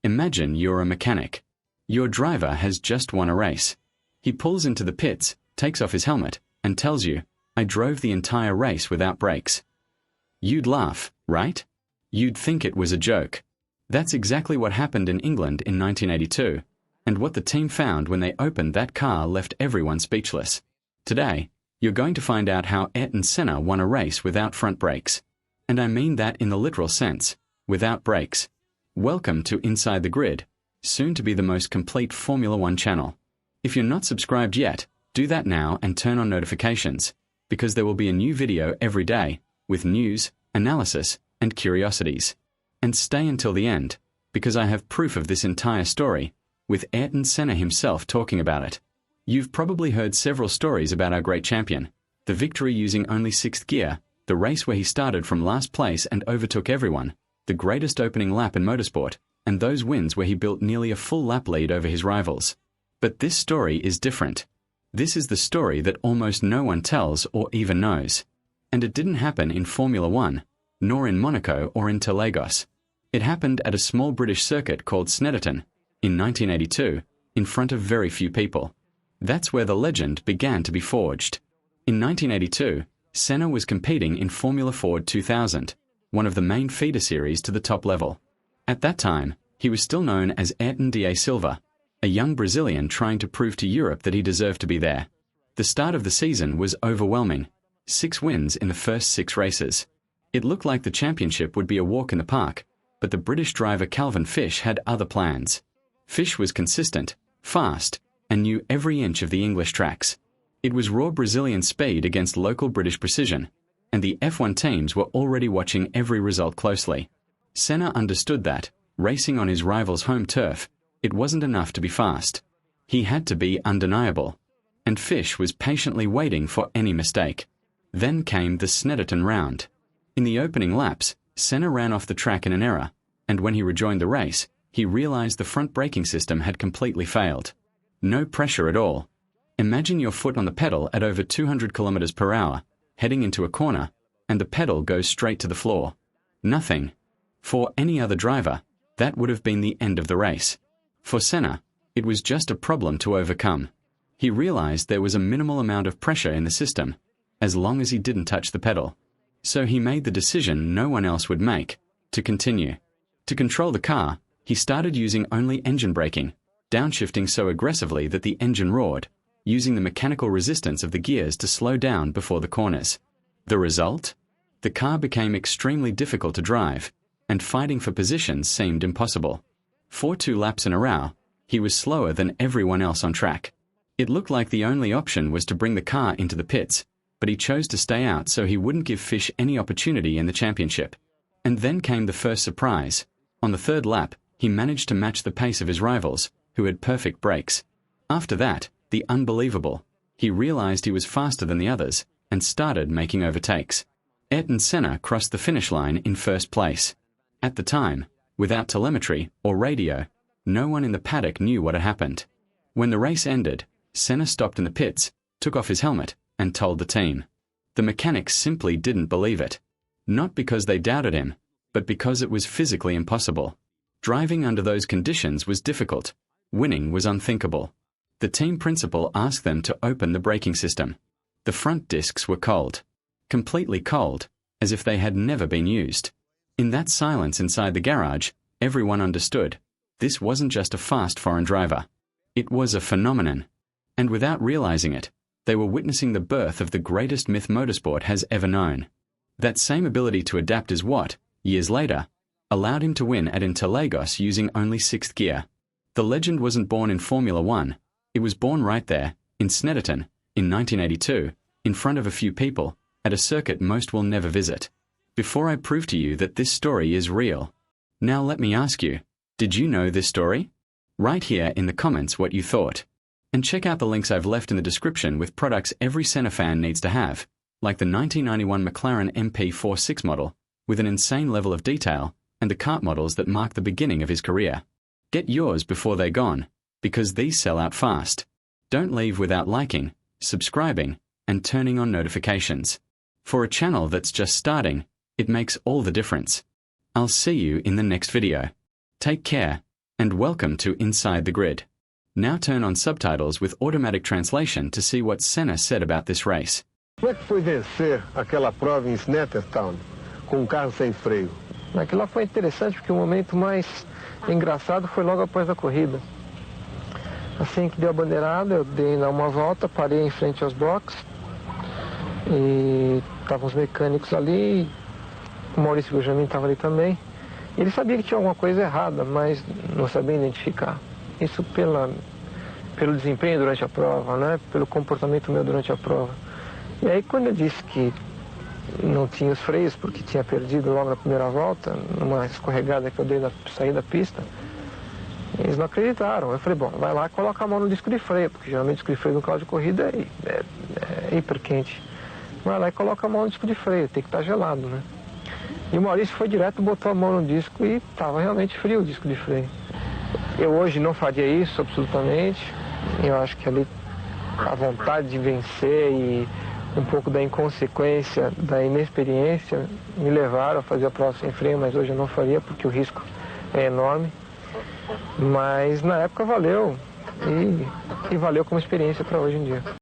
Imagine you're a mechanic. Your driver has just won a race. He pulls into the pits, takes off his helmet, and tells you, "I drove the entire race without brakes." You'd laugh, right? You'd think it was a joke. That's exactly what happened in England in 1982, and what the team found when they opened that car left everyone speechless. Today, you're going to find out how Ayrton Senna won a race without front brakes. And I mean that in the literal sense, without brakes. Welcome to Inside the Grid, soon to be the most complete Formula One channel. If you're not subscribed yet, do that now and turn on notifications, because there will be a new video every day, with news, analysis, and curiosities. And stay until the end, because I have proof of this entire story, with Ayrton Senna himself talking about it. You've probably heard several stories about our great champion, the victory using only 6th gear, the race where he started from last place and overtook everyone, the greatest opening lap in motorsport, and those wins where he built nearly a full lap lead over his rivals. But this story is different. This is the story that almost no one tells or even knows. And it didn't happen in Formula One, nor in Monaco or in Lagos. It happened at a small British circuit called Snetterton, in 1982, in front of very few people. That's where the legend began to be forged. In 1982, Senna was competing in Formula Ford 2000, one of the main feeder series to the top level. At that time, he was still known as Ayrton da Silva, a young Brazilian trying to prove to Europe that he deserved to be there. The start of the season was overwhelming. 6 wins in the first 6 races. It looked like the championship would be a walk in the park, but the British driver Calvin Fish had other plans. Fish was consistent, fast, and knew every inch of the English tracks. It was raw Brazilian speed against local British precision, and the F1 teams were already watching every result closely. Senna understood that, racing on his rival's home turf, it wasn't enough to be fast. He had to be undeniable. And Fish was patiently waiting for any mistake. Then came the Snetterton round. In the opening laps, Senna ran off the track in an error, and when he rejoined the race, he realized the front braking system had completely failed. No pressure at all. Imagine your foot on the pedal at over 200 kilometers per hour, heading into a corner, and the pedal goes straight to the floor. Nothing. For any other driver, that would have been the end of the race. For Senna, it was just a problem to overcome. He realized there was a minimal amount of pressure in the system, as long as he didn't touch the pedal. So he made the decision no one else would make, to continue. To control the car, he started using only engine braking, downshifting so aggressively that the engine roared, using the mechanical resistance of the gears to slow down before the corners. The result? The car became extremely difficult to drive, and fighting for positions seemed impossible. For 2 laps in a row, he was slower than everyone else on track. It looked like the only option was to bring the car into the pits, but he chose to stay out so he wouldn't give Fish any opportunity in the championship. And then came the first surprise. On the 3rd lap, he managed to match the pace of his rivals, who had perfect brakes. After that, the unbelievable. He realized he was faster than the others, and started making overtakes. Ayrton Senna crossed the finish line in 1st place. At the time, without telemetry or radio, no one in the paddock knew what had happened. When the race ended, Senna stopped in the pits, took off his helmet, and told the team. The mechanics simply didn't believe it. Not because they doubted him, but because it was physically impossible. Driving under those conditions was difficult. Winning was unthinkable. The team principal asked them to open the braking system. The front discs were cold. Completely cold, as if they had never been used. In that silence inside the garage, everyone understood. This wasn't just a fast foreign driver. It was a phenomenon. And without realizing it, they were witnessing the birth of the greatest myth motorsport has ever known. That same ability to adapt is what, years later, allowed him to win at Lagos using only 6th gear. The legend wasn't born in Formula One. It was born right there, in Snetterton, in 1982, in front of a few people, at a circuit most will never visit. Before I prove to you that this story is real. Now let me ask you, did you know this story? Write here in the comments what you thought. And check out the links I've left in the description with products every Senna fan needs to have, like the 1991 McLaren MP46 model, with an insane level of detail, and the kart models that mark the beginning of his career. Get yours before they're gone, because these sell out fast. Don't leave without liking, subscribing, and turning on notifications. For a channel that's just starting, it makes all the difference. I'll see you in the next video. Take care, And welcome to Inside the Grid. Now turn on subtitles with automatic translation to see what Senna said about this race. Como é que foi vencer aquela prova em Snetterton com um carro sem freio? Aquilo lá foi interessante porque o momento mais engraçado foi logo após a corrida. Assim que deu a bandeirada, eu dei uma volta, parei em frente aos boxes e estavam os mecânicos ali, o Maurício Benjamin estava ali também. Ele sabia que tinha alguma coisa errada, mas não sabia identificar. Isso pelo desempenho durante a prova, né? Pelo comportamento meu durante a prova. E aí quando eu disse que não tinha os freios, porque tinha perdido logo na primeira volta, numa escorregada que eu dei na saída da pista, eles não acreditaram. Eu falei, bom, vai lá e coloca a mão no disco de freio, porque geralmente o disco de freio no carro de corrida é hiper quente. Vai lá e coloca a mão no disco de freio, tem que estar gelado, né? E o Maurício foi direto, botou a mão no disco e estava realmente frio o disco de freio. Eu hoje não faria isso, absolutamente. Eu acho que ali a vontade de vencer e um pouco da inconsequência, da inexperiência, me levaram a fazer a prova sem freio, mas hoje eu não faria porque o risco é enorme. Mas na época valeu, e valeu como experiência para hoje em dia.